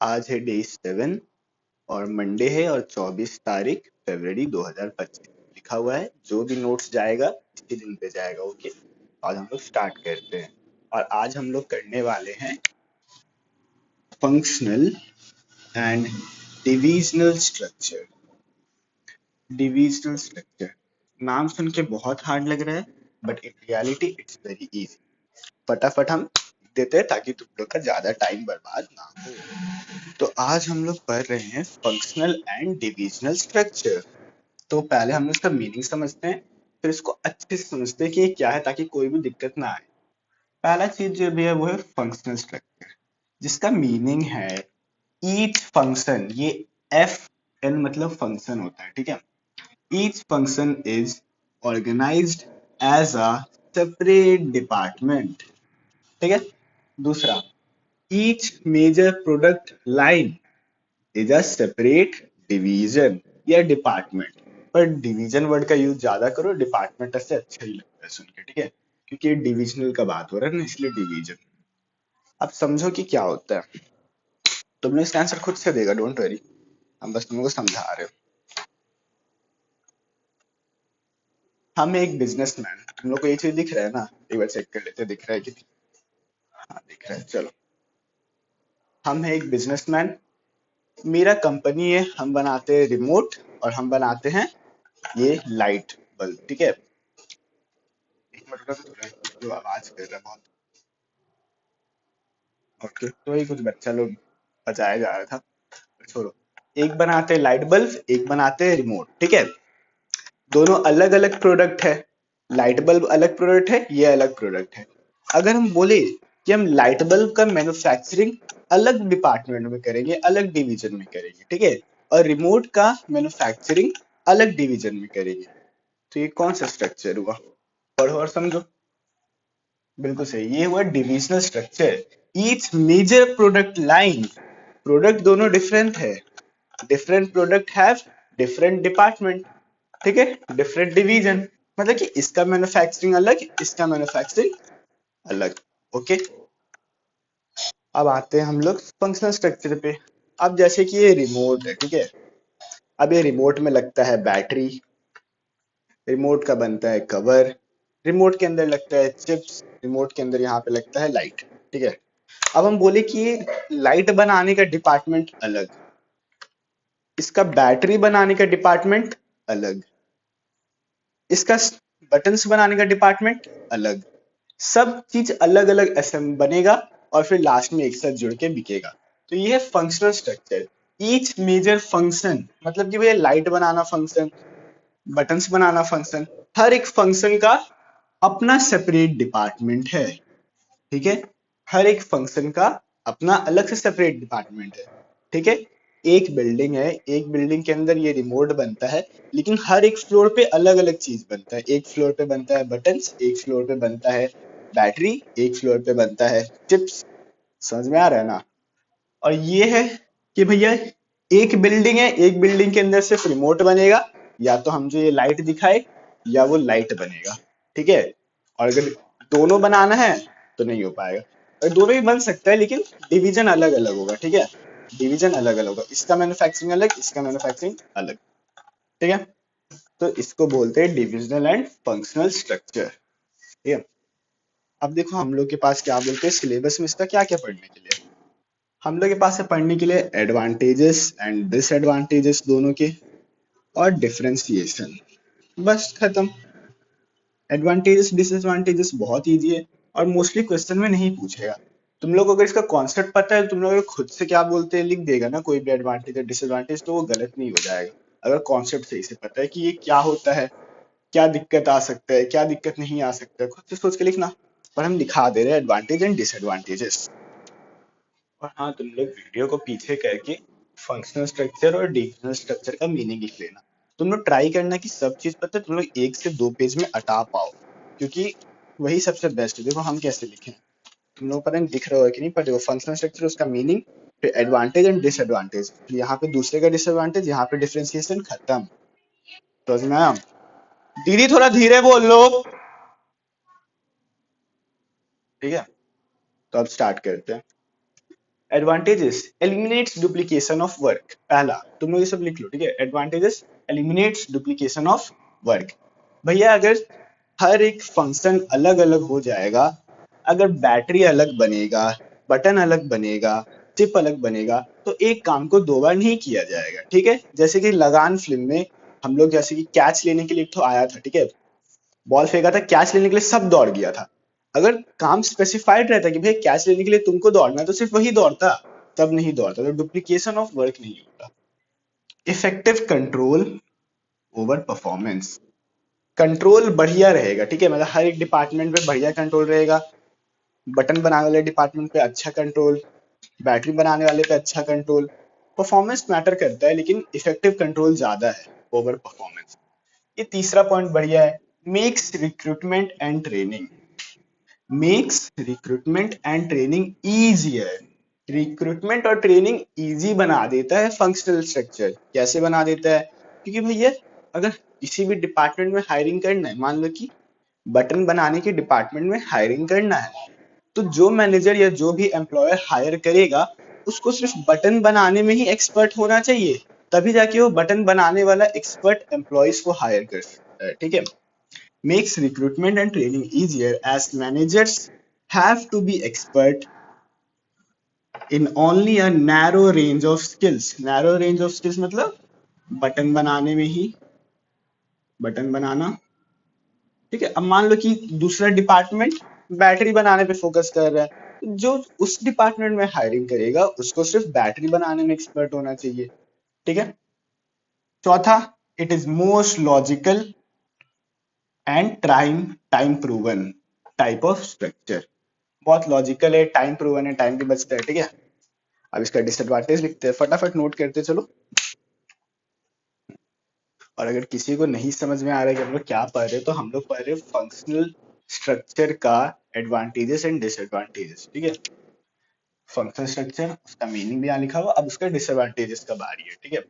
आज है डे 7 और मंडे है और 24 तारीख फरवरी 2025 लिखा हुआ है। जो भी नोट्स जाएगा इसी दिन पे जाएगा। ओके, आज हम लोग स्टार्ट करते हैं और आज हम लोग करने वाले हैं functional and divisional structure. Divisional structure नाम सुन के बहुत हार्ड लग रहा है, but in reality it's very easy. फटाफट हम देते हैं ताकि तुम लोग का ज्यादा टाइम बर्बाद ना हो। तो आज हम लोग पढ़ रहे हैं फंक्शनल एंड डिविजनल स्ट्रक्चर। तो पहले हम इसका मीनिंग समझते हैं, फिर इसको अच्छे से समझते हैं कि ये क्या है ताकि कोई भी दिक्कत ना आए। पहला चीज जो भी है वो है फंक्शनल स्ट्रक्चर, जिसका मीनिंग है ईच फंक्शन। ये एफ एन मतलब फंक्शन होता है, ठीक है। Each function is organized as a separate department, ठीक है। दूसरा, each major product line is a separate division या डिपार्टमेंट। पर डिवीजन वर्ड का यूज ज्यादा करो, डिपार्टमेंट से अच्छा ही लगता है सुन के, ठीक है, क्योंकि ये डिविजनल का बात हो रहा है ना, इसलिए डिवीजन। अब समझो कि क्या होता है। तुम लोग इसका आंसर खुद से देगा, डोंट वरी, हम बस तुमको समझा रहे हो। हम एक बिजनेसमैन, तुम लोग को ये चीज दिख रहा है ना, एक बार चेक कर लेते हैं दिख रहा है कि नहीं। हाँ दिख रहा है, चलो। हम है एक बिजनेसमैन, मेरा कंपनी है, हम बनाते हैं रिमोट और हम बनाते हैं ये लाइट बल्ब, ठीक है। एक मिनट का जो आवाज कर रहा है बहुत। ओके, तो ये कुछ बच्चा लोग बजाया जा रहा था, छोड़ो। एक बनाते हैं लाइट बल्ब, एक बनाते हैं रिमोट, ठीक है। दोनों अलग अलग प्रोडक्ट है। लाइट बल्ब अलग प्रोडक्ट है, ये अलग प्रोडक्ट है। अगर हम बोले कि हम लाइट बल्ब का मैन्युफैक्चरिंग अलग डिपार्टमेंट में करेंगे, अलग डिवीजन में करेंगे, ठीक है, और रिमोट का मैन्युफैक्चरिंग अलग डिवीजन में करेंगे, तो ये कौन सा स्ट्रक्चर हुआ? पढ़ो और समझो। बिल्कुल सही, ये हुआ divisional structure. Each major product line, product दोनों डिफरेंट है, different product have different department, ठीक है, डिफरेंट डिवीजन। मतलब कि इसका मैन्युफैक्चरिंग अलग, इसका मैन्युफैक्चरिंग अलग। ओके, अब आते हैं हम लोग फंक्शनल स्ट्रक्चर पे। अब जैसे कि ये रिमोट है, ठीक है। अब ये रिमोट में लगता है बैटरी, रिमोट का बनता है कवर, रिमोट के अंदर लगता है चिप्स, रिमोट के अंदर यहाँ पे लगता है लाइट, ठीक है। अब हम बोले कि लाइट बनाने का डिपार्टमेंट अलग, इसका बैटरी बनाने का डिपार्टमेंट अलग, इसका बटन्स बनाने का डिपार्टमेंट अलग, सब चीज अलग अलग असेंबल बनेगा और फिर लास्ट में एक साथ जुड़ के बिकेगा। तो ये है functional structure. Each major function मतलब कि भैया लाइट बनाना फंक्शन, बटन्स बनाना फंक्शन, हर एक फंक्शन का अपना सेपरेट डिपार्टमेंट है, ठीक है। हर एक फंक्शन का अपना अलग से सेपरेट डिपार्टमेंट है, ठीक है। एक बिल्डिंग है, एक बिल्डिंग के अंदर ये रिमोट बनता है, लेकिन हर एक फ्लोर पे अलग अलग चीज बनता है। एक फ्लोर पे बनता है बटन्स, एक फ्लोर पे बनता है बैटरी, एक फ्लोर पे बनता है चिप्स। समझ में आ रहा है ना? और ये है कि भैया एक बिल्डिंग है, एक बिल्डिंग के अंदर सिर्फ रिमोट बनेगा, या तो हम जो ये लाइट दिखाए या वो लाइट बनेगा, ठीक है। और अगर दोनों बनाना है तो नहीं हो पाएगा, और दोनों ही बन सकता है लेकिन डिवीजन अलग अलग होगा, ठीक है। डिवीजन अलग अलग होगा, इसका मैन्युफैक्चरिंग अलग, इसका मैन्युफैक्चरिंग अलग, ठीक है। तो इसको बोलते हैं डिविजनल एंड फंक्शनल स्ट्रक्चर, ठीक है। अब देखो हम लोग के पास क्या बोलते हैं सिलेबस में इसका क्या क्या पढ़ने के लिए। हम लोग के पास है पढ़ने के लिए एडवांटेजेस एंड डिसएडवांटेजेस दोनों के, और डिफरेंशिएशन, बस खत्म। एडवांटेजेस डिसएडवांटेजेस बहुत इजी है और मोस्टली क्वेश्चन में नहीं पूछेगा। तुम लोग को अगर इसका कॉन्सेप्ट पता है, तुम लोग अगर खुद से क्या बोलते हैं लिख देगा ना कोई भी एडवांटेज या डिसएडवांटेज, तो वो गलत नहीं हो जाएगा। अगर कॉन्सेप्ट सही से पता है कि ये क्या होता है, क्या दिक्कत आ सकता है, क्या दिक्कत नहीं आ सकता है, खुद से सोच के लिखना। पर हम दिखा दे रहे हैं एडवांटेज एंड डिसएडवांटेजेस। और हाँ, तुम लोग वीडियो को पीछे करके फंक्शनल स्ट्रक्चर और डिविजनल स्ट्रक्चर का मीनिंग लिख लेना। तुम लोग ट्राई करना कि सब चीज पता है तुम लोग 1 से 2 पेज में अटा पाओ, क्योंकि वही सबसे बेस्ट है। देखो हम कैसे लिखे हैं, तुम लोग पता नहीं दिख रहा है कि नहीं, पर देखो फंक्शनल स्ट्रक्चर उसका मीनिंग, फिर एडवांटेज एंड डिसएडवांटेज, यहाँ पे दूसरे का डिसएडवांटेज, यहाँ पे डिफरेंशिएशन, खत्म। तो समझ में आया? दीदी थोड़ा धीरे बोल लो, ठीक है। तो अब स्टार्ट करते हैं। Advantages eliminates duplication of work. पहला तुम लोग ये सब लिख लो, ठीक है। Advantages eliminates duplication of work. भैया अगर हर एक फंक्शन अलग अलग हो जाएगा, अगर बैटरी अलग बनेगा, बटन अलग बनेगा, चिप अलग बनेगा, तो एक काम को दो बार नहीं किया जाएगा, ठीक है। जैसे कि लगान फिल्म में हम लोग जैसे कि कैच लेने के लिए एक तो आया था, ठीक है, बॉल फेंका था, कैच लेने के लिए सब दौड़ गया था। अगर काम स्पेसिफाइड रहता कि भाई कैच लेने के लिए तुमको दौड़ना है तो सिर्फ वही दौड़ता, तब नहीं दौड़ता, तो डुप्लीकेशन ऑफ वर्क नहीं होता। Effective control over performance, control बढ़िया रहेगा, ठीक है, मतलब हर एक डिपार्टमेंट में बढ़िया कंट्रोल रहेगा। बटन बनाने वाले डिपार्टमेंट पे अच्छा कंट्रोल, बैटरी बनाने वाले पे अच्छा कंट्रोल। परफॉर्मेंस मैटर करता है लेकिन इफेक्टिव कंट्रोल ज्यादा है ओवर परफॉर्मेंस। ये तीसरा पॉइंट बढ़िया है, makes recruitment and training, makes recruitment and training easier. Recruitment और ट्रेनिंग इजी बना देता है फंक्शनल स्ट्रक्चर। कैसे बना देता है? क्योंकि भैया अगर किसी भी डिपार्टमेंट में हायरिंग करना है, मान लो कि बटन बनाने के डिपार्टमेंट में हायरिंग करना है, तो जो मैनेजर या जो भी एम्प्लॉयर हायर करेगा उसको सिर्फ बटन बनाने में ही एक्सपर्ट होना चाहिए, तभी जाके वो बटन बनाने वाला एक्सपर्ट एम्प्लॉयज को हायर कर सकता है, ठीक है। Makes recruitment and training easier as managers have to be expert in only a narrow range of skills। narrow range of skills मतलब बटन बनाने में ही, बटन बनाना, ठीक है। अब मान लो कि दूसरा डिपार्टमेंट बैटरी बनाने पे फोकस कर रहा है, तो जो उस डिपार्टमेंट में हायरिंग करेगा उसको सिर्फ बैटरी बनाने में एक्सपर्ट होना चाहिए, ठीक है। चौथा, it is most logical and time proven type of structure. बहुत लॉजिकल है, टाइम प्रूवन है, टाइम भी बचता है, ठीक है। अब इसका डिसएडवांटेज लिखते हैं, फटाफट नोट करते चलो। और अगर किसी को नहीं समझ में आ रहा है कि हम लोग क्या पढ़ रहे हैं, तो हम लोग पढ़ रहे हैं फंक्शनल स्ट्रक्चर का एडवांटेजेस एंड डिसएडवांटेजेस, ठीक है। फंक्शनल स्ट्रक्चर, उसका मीनिंग भी यहाँ लिखा हुआ, अब उसका डिसएडवांटेजेस का बारी है, ठीक है।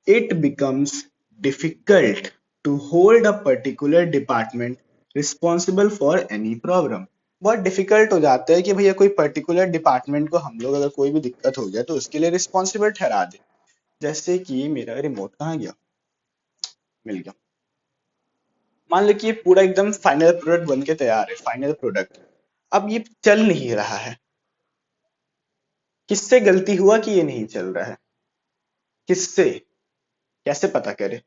It becomes difficult to hold a particular department responsible for any problem। बहुत डिफिकल्ट हो जाता है कि भैया कोई पर्टिकुलर डिपार्टमेंट को हम लोग अगर कोई भी दिक्कत हो गया तो उसके लिए रिस्पॉन्सिबल ठहरा दे। जैसे कि मेरा रिमोट कहाँ गया, मिल गया। मान लो कि ये पूरा एकदम फाइनल प्रोडक्ट बन के तैयार है, फाइनल प्रोडक्ट, अब ये चल नहीं रहा है। किससे गलती हुआ कि ये नहीं चल रहा है? किससे? कैसे पता करे?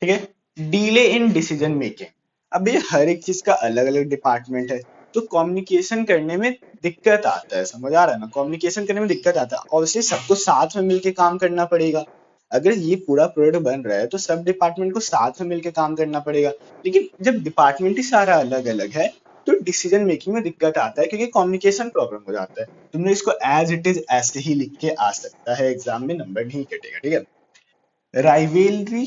ठीक है। डीले इन डिसीजन मेकिंग, अब ये हर एक चीज का अलग अलग डिपार्टमेंट है, तो कम्युनिकेशन करने में दिक्कत आता है, समझ आ रहा है ना? कम्युनिकेशन करने में दिक्कत आता है, ऑब्वियसली सबको साथ में मिलके काम करना पड़ेगा। अगर ये पूरा प्रोडक्ट बन रहा है तो सब डिपार्टमेंट को साथ में मिलके काम करना पड़ेगा, लेकिन जब डिपार्टमेंट ही सारा अलग अलग है तो डिसीजन मेकिंग में दिक्कत आता है, क्योंकि कम्युनिकेशन प्रॉब्लम हो जाता है। तुमने इसको एज इट इज ऐसे ही लिख के आ सकता है, एग्जाम में नंबर नहीं कटेगा, ठीक है। Rivalry,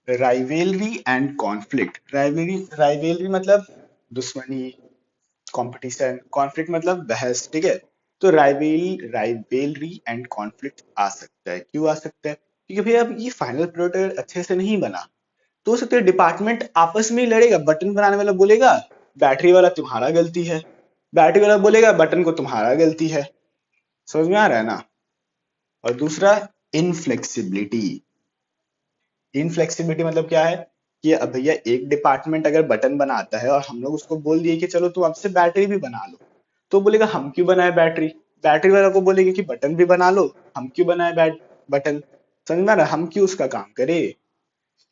rivalry and conflict. Rivalry मतलब दुश्मनी, कंपटीशन, कॉन्फ्लिक्ट मतलब बहस, ठीक है। तो राइवेलरी एंड कॉन्फ्लिक्ट आ सकता है। क्यों आ सकता है? क्योंकि भैया अब ये फाइनल प्रोडक्ट अच्छे से नहीं बना, तो हो सकता है डिपार्टमेंट आपस में ही लड़ेगा। बटन बनाने वाला बोलेगा बैटरी वाला तुम्हारा गलती है, बैटरी वाला बोलेगा बटन को तुम्हारा गलती है। समझ में आ रहा है ना? और दूसरा, इनफ्लेक्सिबिलिटी। इनफ्लेक्सिबिलिटी मतलब क्या है कि अब भैया एक डिपार्टमेंट अगर बटन बनाता है और हम लोग उसको बोल दिए कि चलो तुम अब से बैटरी भी बना लो, तो बोलेगा हम क्यों बनाए बैटरी। बैटरी वाला को बोलेगा कि बटन भी बना लो, हम क्यों बनाए बटन। समझ में आ रहा है? हम क्यों उसका काम करें।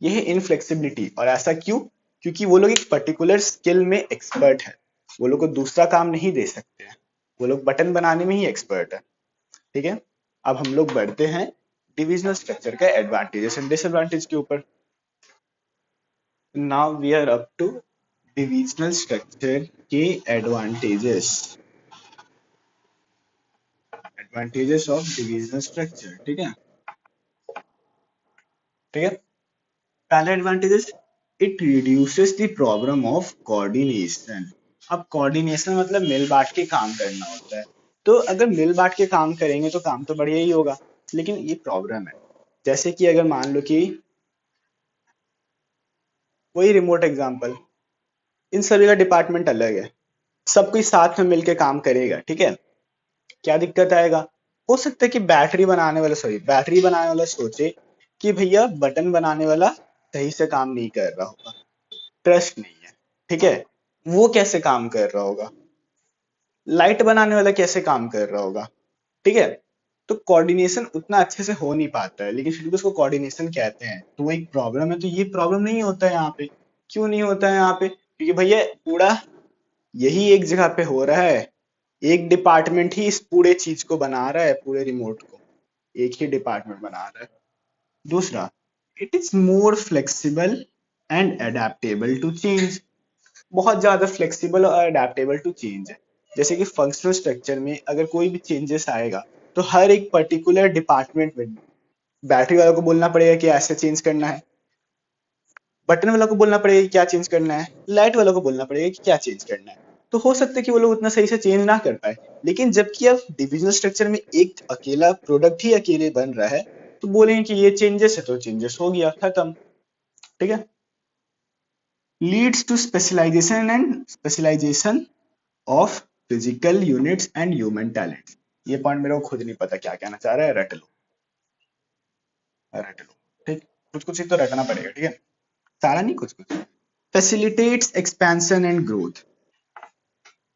ये है इनफ्लेक्सिबिलिटी। और ऐसा क्यों? क्योंकि वो लोग एक पर्टिकुलर स्किल में एक्सपर्ट है, वो लोग को दूसरा काम नहीं दे सकते हैं, वो लोग बटन बनाने में ही एक्सपर्ट है, ठीक है। अब हम लोग बढ़ते हैं डिविजनल स्ट्रक्चर का एडवांटेजेस एंड डिसएडवांटेज के ऊपर। Now we are up to divisional structure के advantages, advantages of divisional structure, ठीक है। ठीक है, पहला एडवांटेजेस, it reduces the problem of coordination. अब कोऑर्डिनेशन मतलब मिल बांट के काम करना होता है, तो अगर मिल बांट के काम करेंगे तो काम तो बढ़िया ही होगा, लेकिन ये प्रॉब्लम है। जैसे कि अगर मान लो कि वही रिमोट एग्जांपल, इन सभी का डिपार्टमेंट अलग है, सब कोई साथ में मिलके काम करेगा, ठीक है। क्या दिक्कत आएगा? हो सकता है कि बैटरी बनाने वाला सोचे कि भैया बटन बनाने वाला सही से काम नहीं कर रहा होगा, ट्रस्ट नहीं है, ठीक है। वो कैसे काम कर रहा होगा? लाइट बनाने वाला कैसे काम कर रहा होगा? ठीक है। तो कोऑर्डिनेशन उतना अच्छे से हो नहीं पाता है, लेकिन फिर भी उसको कोऑर्डिनेशन कहते हैं, तो वो एक प्रॉब्लम है। तो ये प्रॉब्लम नहीं होता है यहाँ पे। क्यों नहीं होता है यहाँ पे? क्योंकि भैया पूरा यही एक जगह पे हो रहा है। एक डिपार्टमेंट ही इस पूरे चीज को बना रहा है, पूरे रिमोट को एक ही डिपार्टमेंट बना रहा है। दूसरा, it is more flexible and adaptable to change. बहुत ज्यादा फ्लेक्सिबल और अडेप्टेबल टू चेंज है। जैसे कि फंक्शनल स्ट्रक्चर में अगर कोई भी चेंजेस आएगा तो हर एक पर्टिकुलर डिपार्टमेंट में बैटरी वाला को बोलना पड़ेगा कि ऐसे चेंज करना है, बटन वाला को बोलना पड़ेगा कि क्या चेंज करना है, लाइट वाला को बोलना पड़ेगा कि क्या चेंज करना है। तो हो सकता है कि वो लोग उतना सही से चेंज ना कर पाए। लेकिन जबकि अब डिविजनल स्ट्रक्चर में एक अकेला प्रोडक्ट ही अकेले बन रहा है, तो बोलेंगे कि ये चेंजेस है तो चेंजेस हो गया, खत्म। ठीक है। Leads to specialization of physical units and human talent. ये पॉइंट मेरे को खुद नहीं पता क्या कहना चाह रहा है, रट लो, रट लो। ठीक, कुछ कुछ ही तो रटना पड़ेगा, ठीक है। सारा नहीं, कुछ कुछ। Facilitates expansion and growth.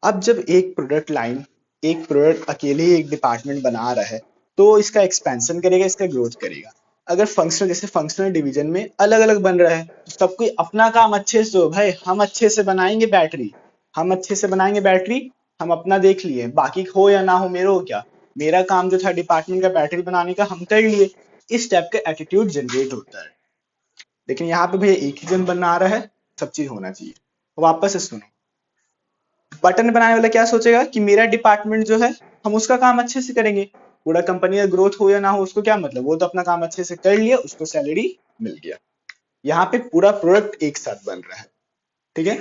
अब जब एक प्रोडक्ट अकेले ही एक डिपार्टमेंट बना रहा है, तो इसका एक्सपेंशन करेगा, इसका ग्रोथ करेगा। अगर जैसे फंक्शनल डिवीजन में अलग अलग बन रहा है, तो सब कोई अपना काम अच्छे से हो, भाई हम अच्छे से बनाएंगे बैटरी, हम अच्छे से बनाएंगे बैटरी, हम अपना देख लिए, बाकी हो या ना हो मेरे को क्या, मेरा काम जो था डिपार्टमेंट का बैटरी बनाने का हम कर लिए। इस टाइप का एटीट्यूड जनरेट होता है। लेकिन यहाँ पे भैया एक ही जन बना रहा है, सब चीज होना चाहिए। वापस से सुनो, बटन बनाने वाला क्या सोचेगा कि मेरा डिपार्टमेंट जो है, हम उसका काम अच्छे से करेंगे, पूरा कंपनी का ग्रोथ हो या ना हो उसको क्या मतलब, वो तो अपना काम अच्छे से कर लिया, उसको सैलरी मिल गया। यहाँ पे पूरा प्रोडक्ट एक साथ बन रहा है, ठीक है।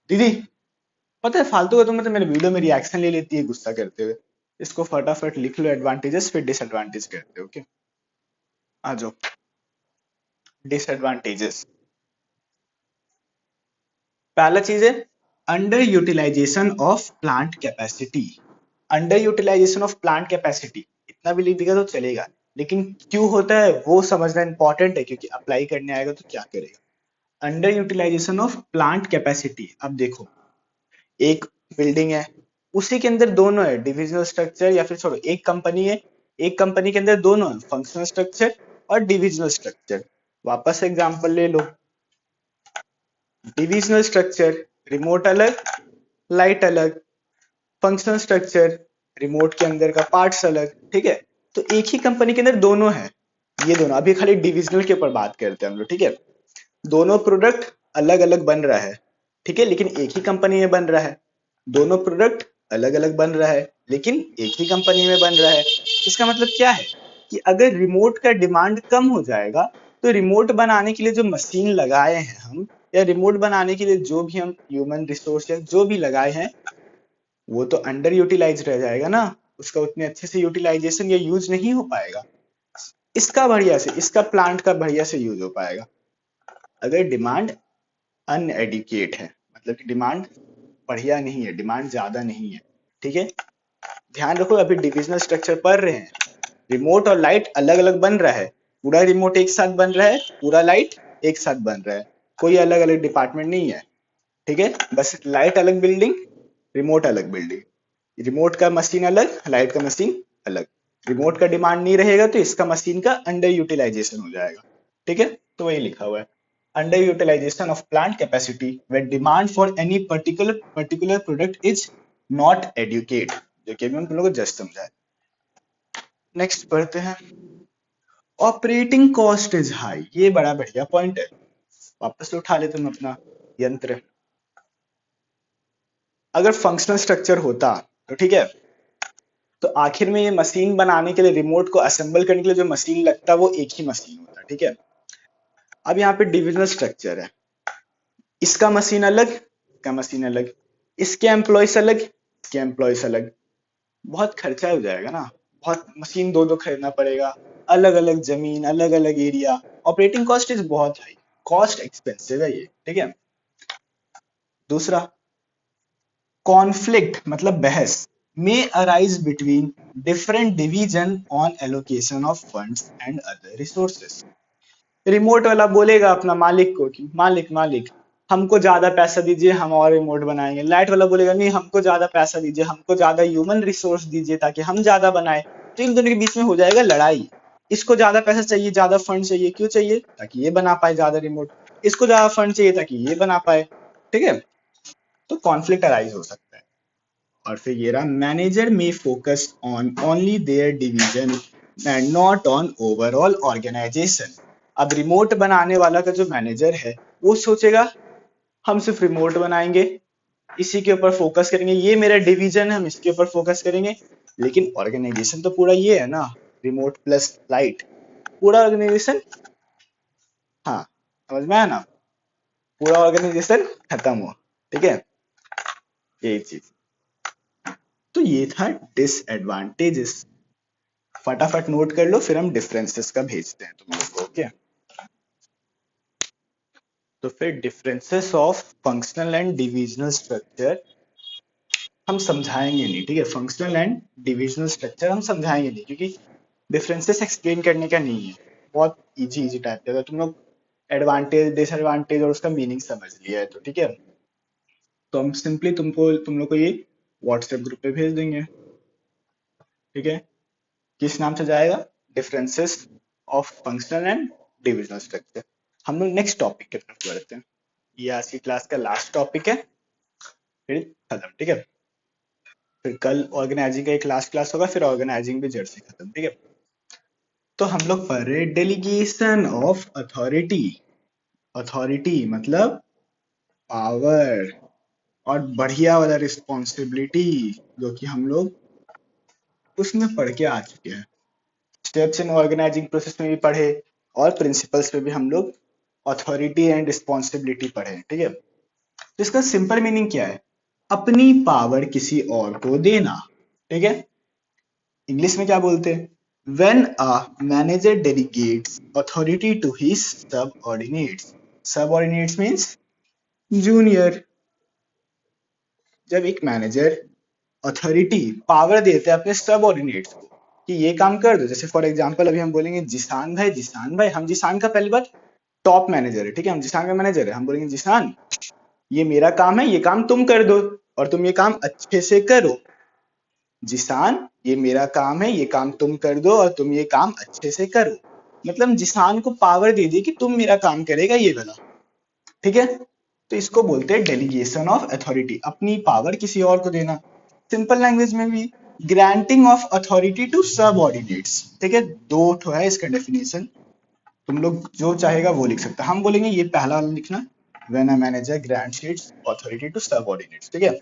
दीदी, पता है फालतू का तुम मतलब मेरे वीडियो में रिएक्शन ले लेती है गुस्सा करते हुए। इसको फटाफट लिख लो, एडवांटेजेस फिर डिसएडवांटेज करते हो, ओके। आ जाओ, डिसएडवांटेजेस। पहला चीज है under utilization of plant capacity. Under utilization of plant capacity इतना भी लिख देगा तो चलेगा, लेकिन क्यों होता है वो समझना इंपॉर्टेंट है, क्योंकि अप्लाई करने आएगा तो क्या करेगा। Under utilization of plant capacity. अब देखो, एक बिल्डिंग है, उसी के अंदर दोनों है, डिविजनल स्ट्रक्चर या फिर छोड़ो, एक कंपनी है, एक कंपनी के अंदर दोनों है, फंक्शनल स्ट्रक्चर और डिविजनल स्ट्रक्चर। वापस एग्जांपल ले लो, डिविजनल स्ट्रक्चर, रिमोट अलग, लाइट अलग, फंक्शनल स्ट्रक्चर, रिमोट के अंदर का पार्ट्स अलग, ठीक है। तो एक ही कंपनी के अंदर दोनों है, ये दोनों अभी खाली डिविजनल के ऊपर बात करते हैं हम लोग, ठीक है। दोनों प्रोडक्ट अलग अलग बन रहा है, ठीक है, लेकिन एक ही कंपनी में बन रहा है। दोनों प्रोडक्ट अलग अलग बन रहा है, लेकिन एक ही कंपनी में बन रहा है। इसका मतलब क्या है कि अगर रिमोट का डिमांड कम हो जाएगा, तो रिमोट बनाने के लिए जो मशीन लगाए हैं हम, या रिमोट बनाने के लिए जो भी हम ह्यूमन रिसोर्स या जो भी लगाए हैं, वो तो अंडर यूटिलाइज रह जाएगा ना, उसका उतने अच्छे से यूटिलाइजेशन या यूज नहीं हो पाएगा। इसका प्लांट का बढ़िया से यूज हो पाएगा। अगर डिमांड अनएडिकेट है, मतलब कि डिमांड बढ़िया नहीं है, डिमांड ज्यादा नहीं है, ठीक है। ध्यान रखो, अभी डिविजनल स्ट्रक्चर पढ़ रहे हैं, रिमोट और लाइट अलग अलग बन रहा है, पूरा रिमोट एक साथ बन रहा है, पूरा लाइट एक साथ बन रहा है, कोई अलग अलग डिपार्टमेंट नहीं है, ठीक है। बस लाइट अलग बिल्डिंग, रिमोट अलग बिल्डिंग, रिमोट का मशीन अलग, लाइट का मशीन अलग। रिमोट का डिमांड नहीं रहेगा तो इसका मशीन का अंडर यूटिलाइजेशन हो जाएगा, ठीक है। तो वही लिखा हुआ है, under utilization of plant capacity when demand for any particular product is not adequate, जो कि अभी हम लोग को जस्ट समझा है। नेक्स्ट पढ़ते हैं, ऑपरेटिंग कॉस्ट इज हाई। ये बड़ा बढ़िया पॉइंट है, वापस से उठा लेते हम अपना यंत्र। अगर फंक्शनल स्ट्रक्चर होता तो ठीक है, तो आखिर में ये मशीन बनाने के लिए, रिमोट को असेंबल करने के लिए जो मशीन लगता वो एक ही मशीन होता, ठीक है। अब यहाँ पे डिविजनल स्ट्रक्चर है, इसका मशीन अलग, इसका मशीन अलग, इसके एम्प्लॉयज अलग, इसके एम्प्लॉयज अलग, बहुत खर्चा हो जाएगा ना, बहुत मशीन दो दो खरीदना पड़ेगा, अलग अलग जमीन, अलग अलग एरिया, ऑपरेटिंग कॉस्ट इज बहुत हाई, कॉस्ट एक्सपेंसिव है ये, ठीक है। दूसरा, कॉन्फ्लिक्ट मतलब बहस may arise between different division on allocation of funds and other resources. Remote वाला बोलेगा अपना मालिक को कि मालिक मालिक हमको ज्यादा पैसा दीजिए, हम और रिमोट बनाएंगे। लाइट वाला बोलेगा नहीं, हमको ज्यादा पैसा दीजिए, हमको ज्यादा ह्यूमन रिसोर्स दीजिए ताकि हम ज्यादा बनाए। तो इन दोनों के बीच में हो जाएगा लड़ाई। इसको ज्यादा पैसा चाहिए, ज्यादा फंड चाहिए, क्यों चाहिए? ताकि ये बना पाए ज्यादा रिमोट। इसको ज्यादा फंड चाहिए ताकि ये बना पाए। ठीक है, तो कॉन्फ्लिक्ट अराइज हो सकता है। और फिर ये रहा, मैनेजर में focus on only their division and not on overall organization. अब रिमोट बनाने वाला का जो मैनेजर है वो सोचेगा हम सिर्फ रिमोट बनाएंगे, इसी के ऊपर फोकस करेंगे, ये मेरा डिवीजन है, हम इसके ऊपर फोकस करेंगे। लेकिन ऑर्गेनाइजेशन तो पूरा ये है ना, रिमोट प्लस लाइट, पूरा ऑर्गेनाइजेशन, हाँ समझ में आया ना, पूरा ऑर्गेनाइजेशन खत्म हो। ठीक है, यही चीज। तो ये था डिसएडवांटेजेस। फटाफट नोट कर लो, फिर हम डिफरेंसेस का भेजते हैं तुम लोग को। ओके, तो फिर differences of functional and divisional structure हम समझाएंगे नहीं। ठीक है, फंक्शनल एंड डिविजनल स्ट्रक्चर हम समझाएंगे नहीं, क्योंकि डिफरेंसेस एक्सप्लेन करने का नहीं है, बहुत इजी इजी टाइप का। तुम लोग एडवांटेज डिसएडवांटेज और उसका मीनिंग समझ लिया है तो ठीक है। तो हम सिंपली तुम लोग को ये व्हाट्सएप ग्रुप पे भेज देंगे। ठीक है, किस नाम से जाएगा? Differences of functional and divisional structure. हम लोग नेक्स्ट टॉपिक की तरफ बढ़ते हैं। ये आज की क्लास का लास्ट टॉपिक है, फिर खत्म। ठीक है, फिर कल ऑर्गेनाइजिंग का एक लास्ट क्लास होगा, फिर ऑर्गेनाइजिंग भी जड़ से खत्म। ठीक है, तो हम लोग पढ़ रहे डेलीगेशन ऑफ अथॉरिटी। अथॉरिटी मतलब पावर, और बढ़िया वाला रिस्पॉन्सिबिलिटी, जो कि हम लोग उसमें पढ़ के आ चुके हैं। स्टेप्स इन ऑर्गेनाइजिंग प्रोसेस में भी पढ़े, और प्रिंसिपल्स पे भी हम लोग अथॉरिटी एंड रिस्पॉन्सिबिलिटी पढ़े। ठीक है, तो इसका सिंपल मीनिंग क्या है? अपनी पावर किसी और को देना। ठीक है, इंग्लिश में क्या बोलते हैं? When a manager delegates authority to his subordinates. Subordinates means junior. जब एक मैनेजर अथॉरिटी पावर देते हैं अपने सबऑर्डिनेट्स को कि ये काम कर दो, जैसे फॉर एग्जांपल अभी हम बोलेंगे जिसान भाई, जिसान भाई, हम जिसान का पहली बार टॉप मैनेजर है। ठीक है, हम जिसान का मैनेजर है, हम बोलेंगे जिसान ये मेरा काम है, ये काम तुम कर दो, और तुम ये काम अच्छे से करो। जिसान ये मेरा काम है, ये काम तुम कर दो, और तुम ये काम अच्छे से करो। मतलब जिसान को पावर दे दी कि तुम मेरा काम करेगा ये वाला। ठीक है, तो इसको बोलते हैं डेलीगेशन ऑफ अथॉरिटी, अपनी पावर किसी और को देना। सिंपल लैंग्वेज में भी granting of authority to subordinates. ठीक है, दो ठो है इसका डेफिनेशन, तुम लोग जो चाहेगा वो लिख सकता है। हम बोलेंगे ये पहला वाला लिखना, when a manager grants its authority to subordinates. ठीक है,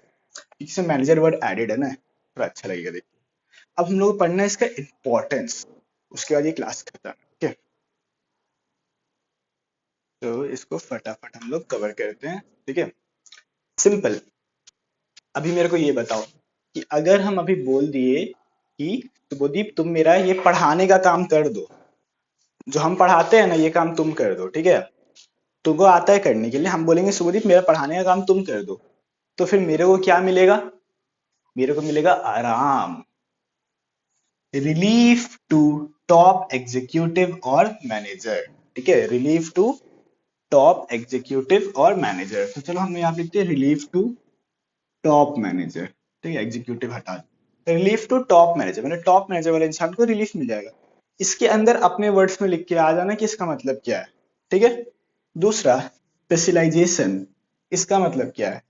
इसमें मैनेजर वर्ड एडेड है ना, थोड़ा अच्छा लगेगा देखिए। अब हम लोग पढ़ना है इसका इंपॉर्टेंस, उसके बाद ये क्लास खत्म। ठीक है, तो इसको फटाफट हम लोग कवर करते हैं। ठीक है, सिंपल। अभी मेरे को ये बताओ कि अगर हम अभी बोल दिए कि शुभदीप तुम मेरा ये पढ़ाने का काम कर दो, जो हम पढ़ाते हैं ना ये काम तुम कर दो। ठीक है, तुमको आता है करने के लिए, हम बोलेंगे शुभदीप मेरा पढ़ाने का काम तुम कर दो, तो फिर मेरे को क्या मिलेगा? मेरे को मिलेगा आराम, रिलीफ टू टॉप एग्जीक्यूटिव और मैनेजर। ठीक है, रिलीफ टू टॉप एग्जीक्यूटिव और मैनेजर। तो चलो हम यहाँ लिखते हैं रिलीफ टू टॉप मैनेजर। ठीक है, एग्जीक्यूटिव हटा दो, रिलीफ टू टॉप मैनेजर, मतलब टॉप मैनेजर वाले इंसान को रिलीफ मिल जाएगा। इसके अंदर अपने वर्ड्स में लिख के आ जाना कि इसका मतलब क्या है। ठीक है, दूसरा स्पेशलाइजेशन, इसका मतलब क्या है?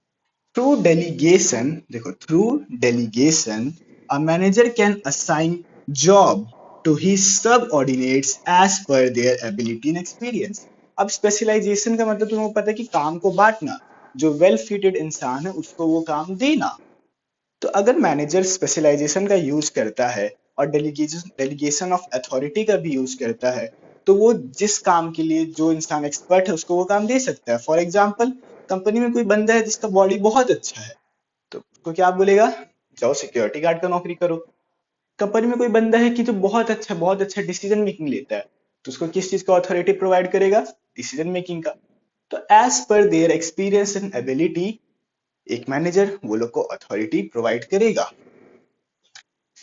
थ्रू डेलीगेशन, देखो through delegation a manager can assign job to his subordinates as per their ability and experience. अब स्पेशलाइजेशन का मतलब तुम्हें पता है कि काम को बांटना, जो वेल फिटेड इंसान है उसको वो काम देना। तो अगर मैनेजर स्पेशलाइजेशन का यूज करता है और डेलीगेशन ऑफ अथॉरिटी का भी यूज करता है, तो वो जिस काम के लिए जो इंसान एक्सपर्ट है उसको वो काम दे सकता है। फॉर एग्जाम्पल, कंपनी में कोई बंदा है जिसका बॉडी बहुत अच्छा है, तो उसको क्या बोलेगा? जाओ सिक्योरिटी गार्ड का नौकरी करो। कंपनी में कोई बंदा है कि जो बहुत अच्छा डिसीजन मेकिंग लेता है, तो उसको किस चीज का अथॉरिटी प्रोवाइड करेगा? डिसीजन मेकिंग का। तो as per their experience and ability एक मैनेजर वो लोग को अथॉरिटी प्रोवाइड करेगा।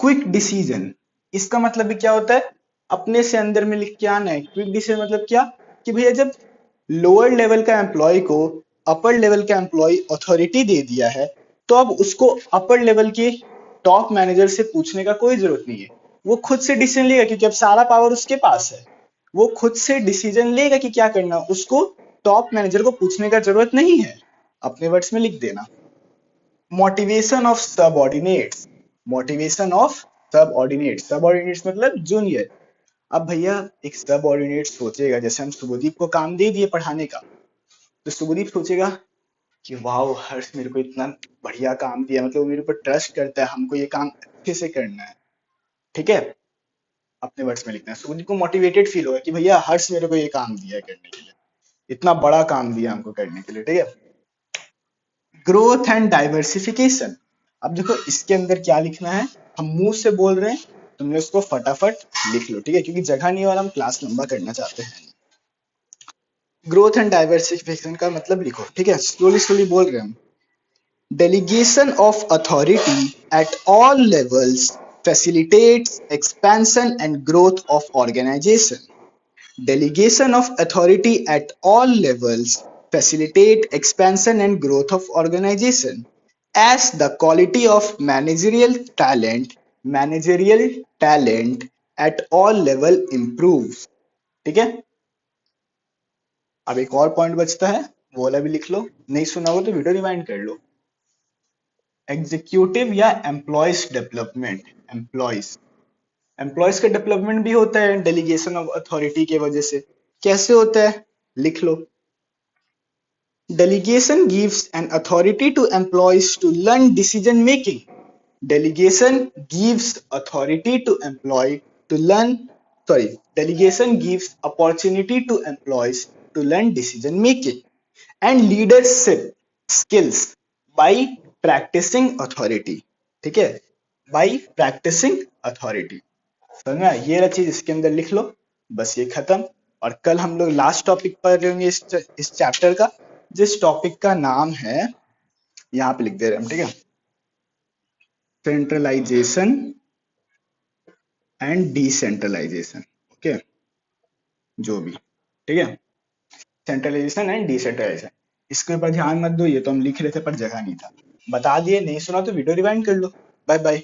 क्विक डिसीजन, इसका मतलब भी क्या होता है, अपने से अंदर में लिख के आना है। क्विक डिसीजन मतलब क्या, कि भैया जब लोअर लेवल का एम्प्लॉय को अपर लेवल का एम्प्लॉय अथॉरिटी दे दिया है, तो अब उसको अपर लेवल के टॉप मैनेजर से पूछने का कोई जरूरत नहीं है, वो खुद से डिसीजन लेगा, क्योंकि अब सारा पावर उसके पास है। वो खुद से डिसीजन लेगा कि क्या करना, उसको टॉप मैनेजर को पूछने का जरूरत नहीं है। अपने वर्ड्स में लिख देना। Motivation of subordinates, motivation of subordinates, subordinates मतलब जूनियर। अब भैया एक सबऑर्डिनेट सोचेगा, जैसे हम शुभदीप को काम दे दिए पढ़ाने का, तो शुभदीप सोचेगा कि वाह हर्ष मेरे को इतना बढ़िया काम दिया, मतलब वो मेरे ऊपर ट्रस्ट करता है, हमको ये काम अच्छे से करना है। ठीक है, अपने वर्ड्स में लिखना है। शुभदीप को मोटिवेटेड फील होगा कि भैया हर्ष मेरे को ये काम दिया है करने के लिए, इतना बड़ा काम दिया हमको करने के लिए। ठीक है, ग्रोथ एंड डाइवर्सिफिकेशन। अब देखो इसके अंदर क्या लिखना है, हम मुंह से बोल रहे हैं, तुमने उसको फटाफट लिख लो। ठीक है, क्योंकि जगह नहीं है और हम क्लास लंबा करना चाहते हैं। ग्रोथ एंड डाइवर्सिफिकेशन का मतलब लिखो। ठीक है, स्लोली स्लोली बोल रहे हैं हम। Delegation of authority at all levels facilitates expansion and growth of organization. Delegation of authority at all levels facilitate expansion and growth of organization. As the quality of managerial talent at all level improves. ठीक है, अब एक और point बचता है, वो वाला भी लिख लो, नहीं सुना हो तो वीडियो रिवाइंड कर लो। एग्जीक्यूटिव या एम्प्लॉयज डेवलपमेंट, एम्प्लॉयज का डेवलपमेंट भी होता है डेलीगेशन ऑफ अथॉरिटी के वजह से। कैसे होता है, लिख लो। Delegation gives an authority to employees to learn decision making. Delegation gives authority to employee to learn, delegation gives opportunity to employees to learn decision making and leadership skills by practicing authority. ठीक है, by practicing authority। समझ में आया? ये रहा चीज इसके अंदर लिख लो, बस ये खत्म। और कल हम लोग लास्ट टॉपिक पढ़ रहे होंगे इस चैप्टर का, जिस टॉपिक का नाम है, यहाँ पे लिख दे रहे हैं हम। ठीक है, सेंट्रलाइजेशन एंड डिसेंट्रलाइजेशन। ओके, जो भी, ठीक है, सेंट्रलाइजेशन एंड डिसेंट्रलाइजेशन, इसके ऊपर ध्यान मत दो, ये तो हम लिख रहे थे पर जगह नहीं था। बता दिए, नहीं सुना तो वीडियो रिवाइंड कर लो। Bye bye.